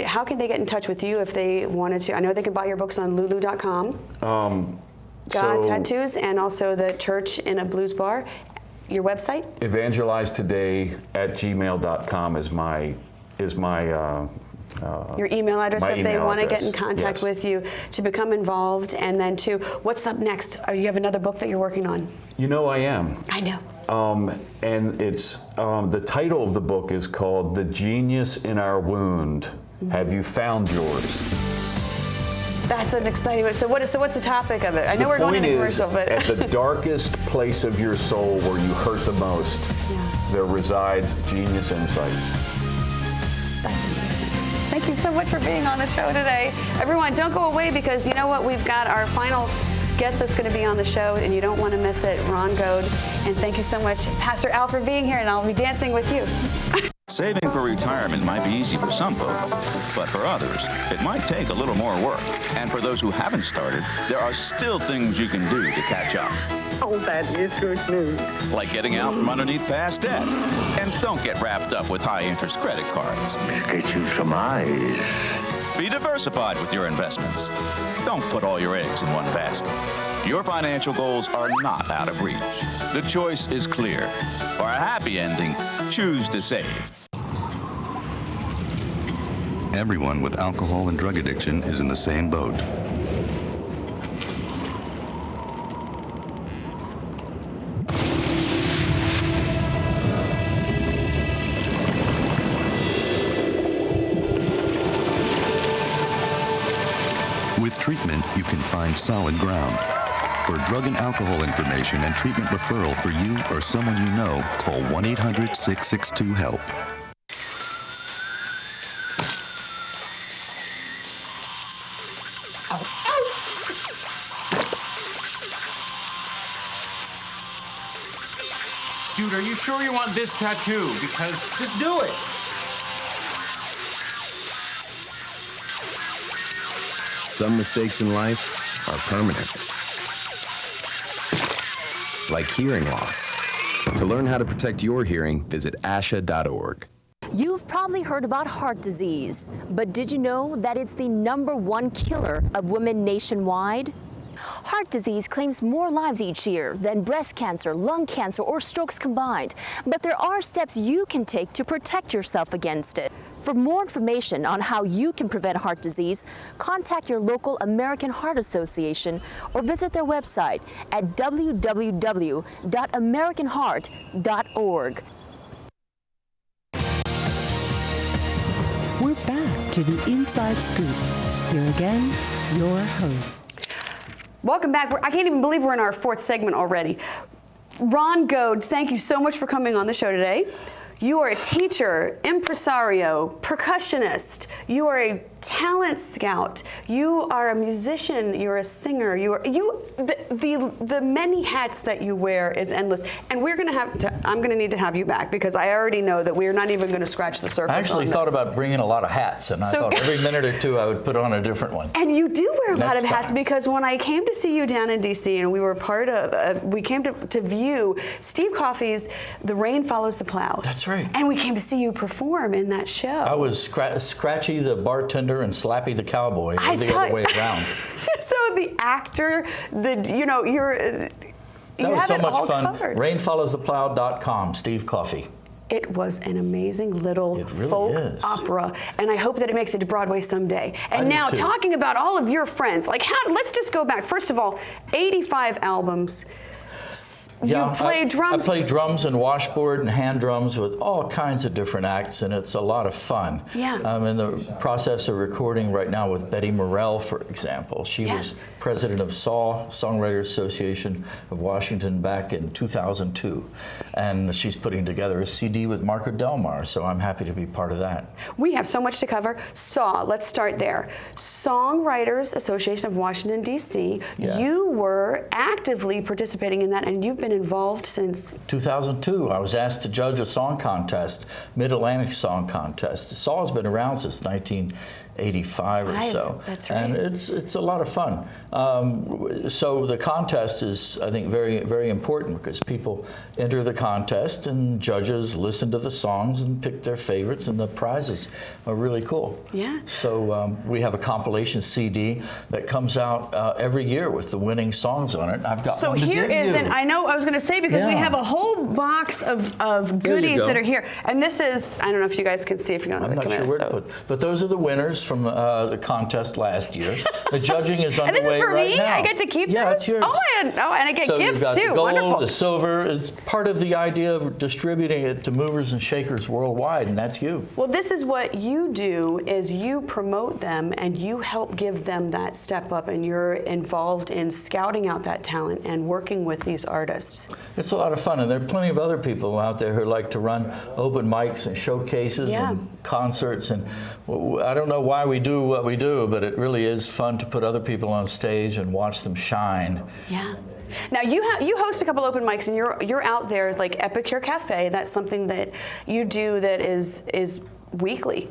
how can they get in touch with you if they wanted to? I know they can buy your books on lulu.com. Tattoos, and also the Church in a Blues Bar. Your website? evangelizetoday@gmail.com is my your email address if they want to get in contact with you to become involved. And then to what's up next? You have another book that you're working on. You know, I am. I know. And it's the title of the book is called The Genius in Our Wound. Have you found yours? That's an exciting one. So what's the topic of it? I know we're going into commercial, but at the darkest place of your soul where you hurt the most, there resides genius insights. That's amazing. Thank you so much for being on the show today. Everyone, don't go away because you know what? We've got our final guest that's going to be on the show, and you don't want to miss it, Ron Goad. And thank you so much, Pastor Al, for being here, and I'll be dancing with you. Saving for retirement might be easy for some folks, but for others, it might take a little more work. And for those who haven't started, there are still things you can do to catch up. Oh, that is good news. Like getting out from underneath past debt. And don't get wrapped up with high-interest credit cards. Get you some eyes. Be diversified with your investments. Don't put all your eggs in one basket. Your financial goals are not out of reach. The choice is clear. For a happy ending, choose to save. Everyone with alcohol and drug addiction is in the same boat. With treatment, you can find solid ground. For drug and alcohol information and treatment referral for you or someone you know, call 1-800-662-HELP. are you sure you want this tattoo? Because just do it. Some mistakes in life are permanent. Like hearing loss. To learn how to protect your hearing, visit asha.org. You've probably heard about heart disease, but did you know that it's the #1 killer of women nationwide? Heart disease claims more lives each year than breast cancer, lung cancer, or strokes combined. But there are steps you can take to protect yourself against it. For more information on how you can prevent heart disease, contact your local American Heart Association or visit their website at www.americanheart.org. We're back to the Inside Scoop. Here again, your host. Welcome back. I can't even believe we're in our 4th segment already. Ron Goad, thank you so much for coming on the show today. You are a teacher, impresario, percussionist. You are a talent scout. You are a musician. You're a singer. The many hats that you wear is endless. And I'm gonna need to have you back because I already know that we're not even gonna scratch the surface. I actually thought about bringing a lot of hats, and I thought every minute or two I would put on a different one. And you do wear a lot of hats because when I came to see you down in DC and we were part of, we came to view Steve Coffey's "The Rain Follows the Plow." That's right. And we came to see you perform in that show. I was Scratchy the bartender and Slappy the cowboy, or the other way around. So the actor, That was so much fun. Covered. Rainfollowstheplow.com, Steve Coffey. It was an amazing little folk opera, and I hope that it makes it to Broadway someday. And now, talking about all of your friends, let's just go back. First of all, 85 albums. Yeah, you play drums? I play drums and washboard and hand drums with all kinds of different acts, and it's a lot of fun. Yeah. I'm in the process of recording right now with Betty Morrell, for example. She was president of SAW, Songwriters Association of Washington, back in 2002. And she's putting together a CD with Marco Delmar, so I'm happy to be part of that. We have so much to cover. SAW, let's start there. Songwriters Association of Washington, D.C. Yes. You were actively participating in that, and you've been involved since 2002. I was asked to judge a song contest, Mid-Atlantic Song Contest. SAW has been around since 1985 or so. That's right. And it's a lot of fun. So the contest is, I think, very, very important because people enter the contest and judges listen to the songs and pick their favorites, and the prizes are really cool. Yeah. So we have a compilation CD that comes out every year with the winning songs on it. I've got so one to here give is, you. and I know I was going to say because we have a whole box of goodies that are here, and this is, I don't know if you guys can see if you're going to I'm come not sure in. where to put, but those are the winners from the contest last year. The judging is underway And this is for right me? now. I get to keep Yeah, this? it's yours. And I get So gifts you've got too. the gold, Wonderful. the silver. It's part of the idea of distributing it to movers and shakers worldwide, and that's you. Well, this is what you do, is you promote them and you help give them that step up, and you're involved in scouting out that talent and working with these artists. It's a lot of fun, and there are plenty of other people out there who like to run open mics and showcases and concerts, and I don't know why we do what we do, but it really is fun to put other people on stage and watch them shine. Yeah. Now you host a couple open mics, and you're out there like Epicure Cafe. That's something that you do that is weekly.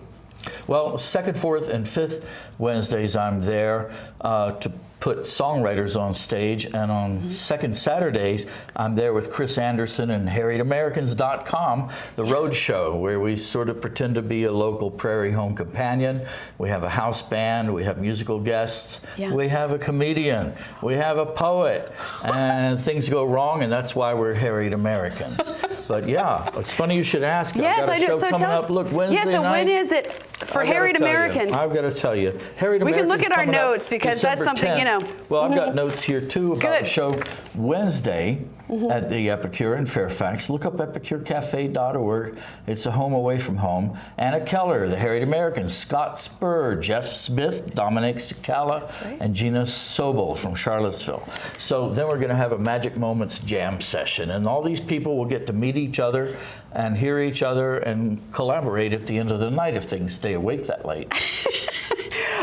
Well, 2nd, 4th, and 5th Wednesdays I'm there to put songwriters on stage, and on 2nd Saturdays I'm there with Chris Anderson and HarriedAmericans.com, the road show, where we sort of pretend to be a local prairie home companion. We have a house band, we have musical guests, we have a comedian, we have a poet, and things go wrong, and that's why we're Harried Americans. But yeah, it's funny you should ask. Yes, I've got a show coming up. Look, Wednesday so night. when is it for Harried Americans? I've got to tell you. Harried we Americans can look at our notes because that's December something, 10th. you know. Well, I've got notes here too about the show Wednesday at the Epicure in Fairfax. Look up epicurecafe.org. It's a home away from home. Anna Keller, the Harried Americans, Scott Spur, Jeff Smith, Dominic Cicala, and Gina Sobel from Charlottesville. So then we're going to have a Magic Moments jam session, and all these people will get to meet each other and hear each other and collaborate at the end of the night if they can stay awake that late.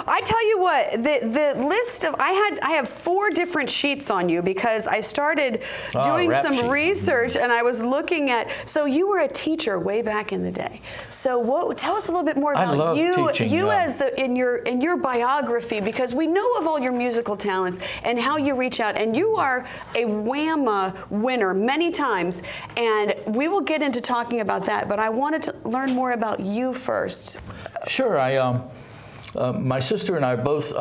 I tell you what, the list of I have 4 different sheets on you because I started doing some research and I was looking at. So you were a teacher way back in the day. So tell us a little bit more about you as in your biography, because we know of all your musical talents and how you reach out, and you are a WAMA winner many times, and we will get into talking about that. But I wanted to learn more about you first. Sure. My sister and I both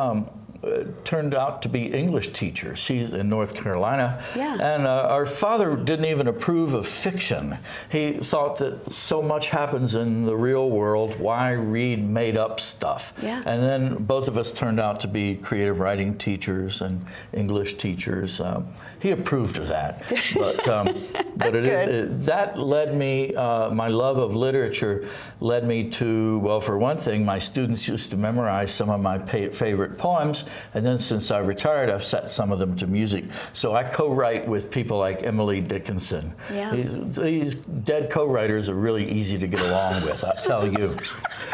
turned out to be English teachers. She's in North Carolina. Yeah. And our father didn't even approve of fiction. He thought that so much happens in the real world, why read made up stuff? Yeah. And then both of us turned out to be creative writing teachers and English teachers. He approved of that. But, that led me, my love of literature led me to, well, for one thing, my students used to memorize some of my favorite poems. And then since I retired, I've set some of them to music. So I co-write with people like Emily Dickinson. Yeah. These dead co-writers are really easy to get along with, I tell you.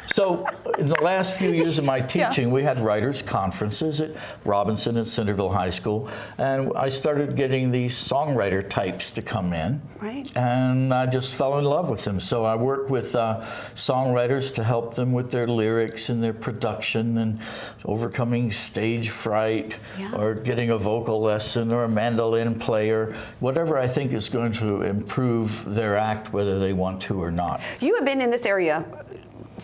So in the last few years of my teaching, we had writers' conferences at Robinson and Centerville High School. And I started getting these songwriter types to come in. Right. And I just fell in love with them. So I work with songwriters to help them with their lyrics and their production and overcoming stage fright, or getting a vocal lesson or a mandolin player, whatever I think is going to improve their act, whether they want to or not. You have been in this area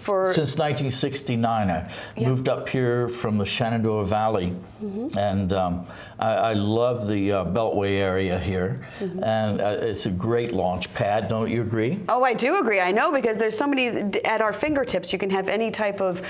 since 1969. I moved up here from the Shenandoah Valley, and I love the Beltway area here, and it's a great launch pad. Don't you agree? Oh, I do agree. I know, because there's so many at our fingertips. You can have any type of,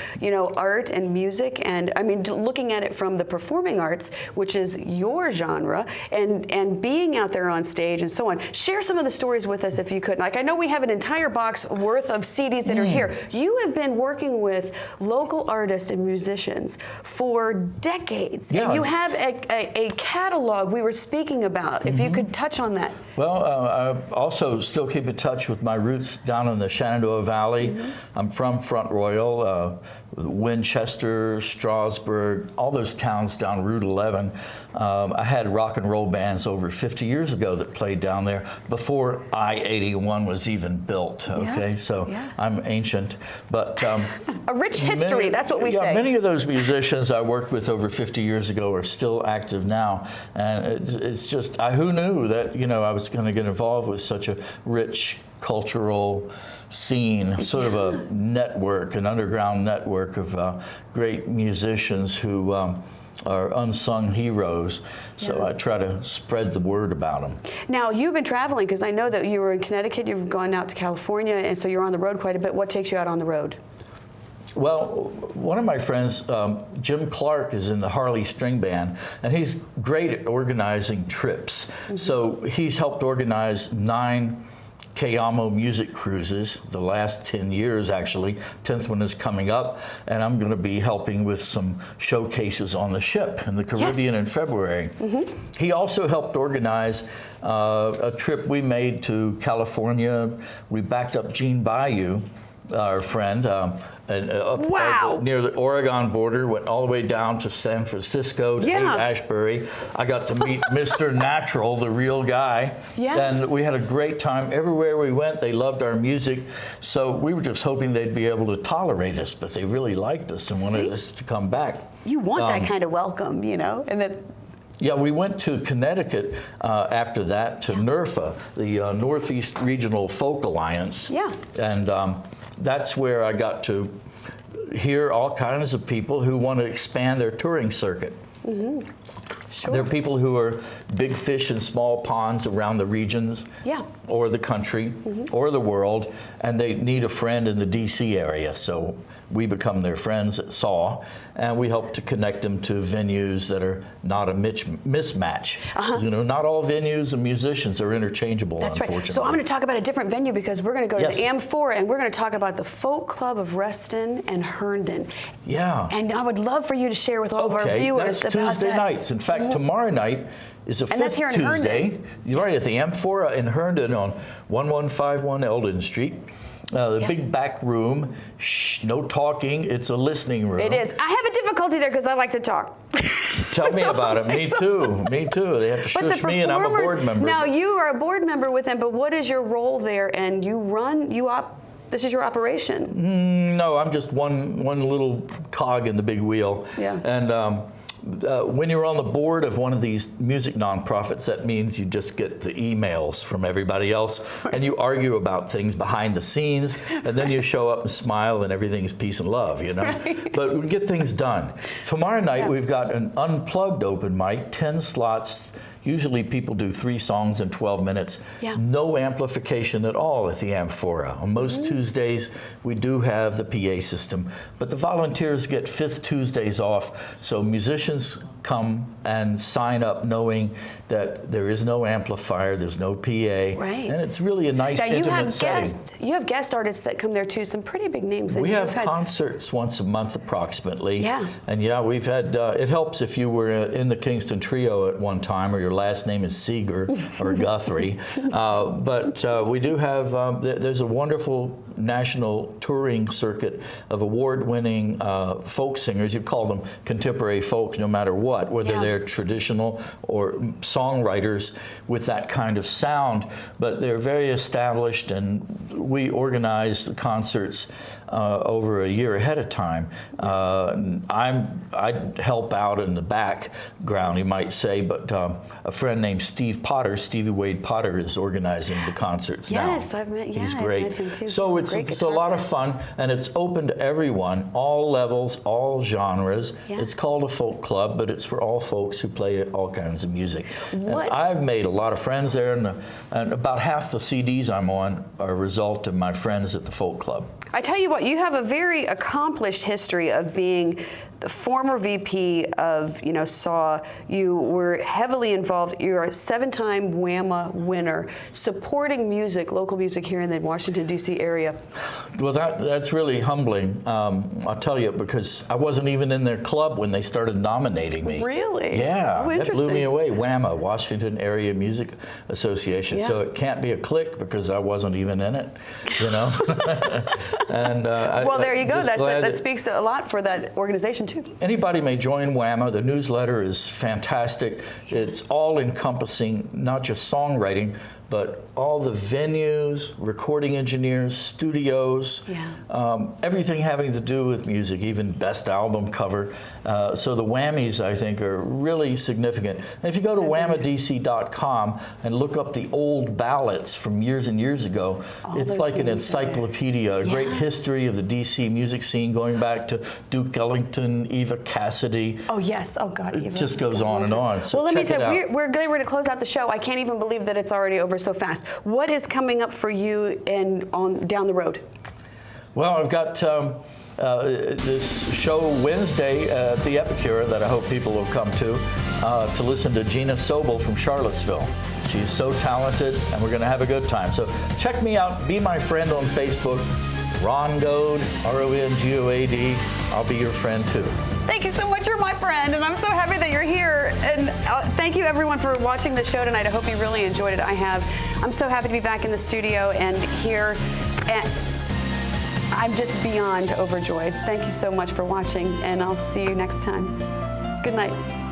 art and music, and I mean, looking at it from the performing arts, which is your genre, and being out there on stage and so on. Share some of the stories with us if you could. Like, I know we have an entire box worth of CDs that are here. You have been working with local artists and musicians for decades, and you have a catalog we were speaking about. If you could touch on that. Well, I also still keep in touch with my roots down in the Shenandoah Valley. I'm from Front Royal, Winchester, Strasburg, all those towns down Route 11. I had rock and roll bands over 50 years ago that played down there before I-81 was even built, okay? So I'm ancient. But a rich history, that's what we say. Many of those musicians I worked with over 50 years ago are still active now. And it's just, who knew that, I was going to get involved with such a rich cultural scene, sort of a network, an underground network of great musicians who are unsung heroes. So I try to spread the word about them. Now, you've been traveling, because I know that you were in Connecticut, you've gone out to California, and so you're on the road quite a bit. What takes you out on the road? Well, one of my friends, Jim Clark, is in the Harley String Band, and he's great at organizing trips. So he's helped organize 9 Cayamo music cruises, the last 10 years actually. 10th one is coming up, and I'm going to be helping with some showcases on the ship in the Caribbean in February. He also helped organize a trip we made to California. We backed up Gene Bayou, our friend, near the Oregon border, went all the way down to San Francisco to Ashbury. I got to meet Mr. Natural, the real guy, and we had a great time. Everywhere we went, they loved our music, so we were just hoping they'd be able to tolerate us, but they really liked us and wanted us to come back. You want that kind of welcome, and then. Yeah, we went to Connecticut after that, to NERFA, the Northeast Regional Folk Alliance. And that's where I got to hear all kinds of people who want to expand their touring circuit. There are people who are big fish in small ponds around the regions, or the country, or the world, and they need a friend in the DC area. So we become their friends at SAW, and we help to connect them to venues that are not a mismatch. Not all venues and musicians are interchangeable, unfortunately. Right. So I'm going to talk about a different venue, because we're going to go to the AM4, and we're going to talk about the Folk Club of Reston and Herndon. And I would love for you to share with all of our viewers that's about Tuesday nights. In fact, tomorrow night is a fifth Tuesday. You're right, at the AM4 in Herndon on 1151 Eldon Street. The big back room, no talking, it's a listening room. It is. I have a difficulty difficulty there because I like to talk. Tell me about it. Me too. Me too. They have to shush me, and I'm a board member. Now you are a board member with them, but what is your role there? And this is your operation. No, I'm just one little cog in the big wheel. Yeah. And when you're on the board of one of these music nonprofits, that means you just get the emails from everybody else, and you argue about things behind the scenes, and then you show up and smile, and everything's peace and love, you know. Right. But we get things done. Tomorrow night we've got an unplugged open mic, 10 slots. Usually people do 3 songs in 12 minutes. Yeah. No amplification at all at the Amphora. On most Tuesdays, we do have the PA system, but the volunteers get 5th Tuesdays off, so musicians come and sign up knowing that there is no amplifier, there's no PA, right. And it's really a nice, intimate setting. You have guest artists that come there too, some pretty big names. We have concerts once a month approximately. Yeah. And yeah, we've had, it helps if you were in the Kingston Trio at one time, or your last name is Seeger or Guthrie. But we do have, there's a wonderful national touring circuit of award-winning folk singers. You call them contemporary folk no matter what, whether they're traditional or songwriters with that kind of sound, but they're very established, and we organize the concerts over a year ahead of time. I help out in the background, you might say, but a friend named Stevie Wade Potter is organizing the concerts now. Yes, I've met. Yeah, he's great. I've met him too. So it's a lot of fun, and it's open to everyone, all levels, all genres. Yeah. It's called a folk club, but it's for all folks who play all kinds of music. What? And I've made a lot of friends there, and about half the CDs I'm on are a result of my friends at the folk club. I tell you what, you have a very accomplished history of being the former VP of, SAW. You were heavily involved. You're a 7-time WAMA winner, supporting music, local music here in the Washington, D.C. area. Well, that's really humbling. I'll tell you, because I wasn't even in their club when they started nominating me. Really? Yeah, Oh, that blew me away. WAMA, Washington Area Music Association. Yeah. So it can't be a clique because I wasn't even in it, And well, there you go. That speaks a lot for that organization too. Anybody may join WAMA. The newsletter is fantastic. It's all encompassing, not just songwriting, but all the venues, recording engineers, studios, everything having to do with music, even best album cover. So the whammies, I think, are really significant. And if you go to whamadc.com and look up the old ballots from years and years ago, it's like an encyclopedia, a great history of the DC music scene going back to Duke Ellington, Eva Cassidy. Oh, yes. Oh, God, Eva. It just goes on and on. So well, let me check it say, out. we're getting ready to close out the show. I can't even believe that it's already over so fast. What is coming up for you down the road? Well, I've got this show Wednesday at the Epicure that I hope people will come to listen to Gina Sobel from Charlottesville. She's so talented, and we're going to have a good time. So check me out. Be my friend on Facebook. Ron Goad, RONGOAD. I'll be your friend too. Thank you so much. You're my friend, and I'm so happy that you're here. And thank you, everyone, for watching the show tonight. I hope you really enjoyed it. I have. I'm so happy to be back in the studio and here. And I'm just beyond overjoyed. Thank you so much for watching, and I'll see you next time. Good night.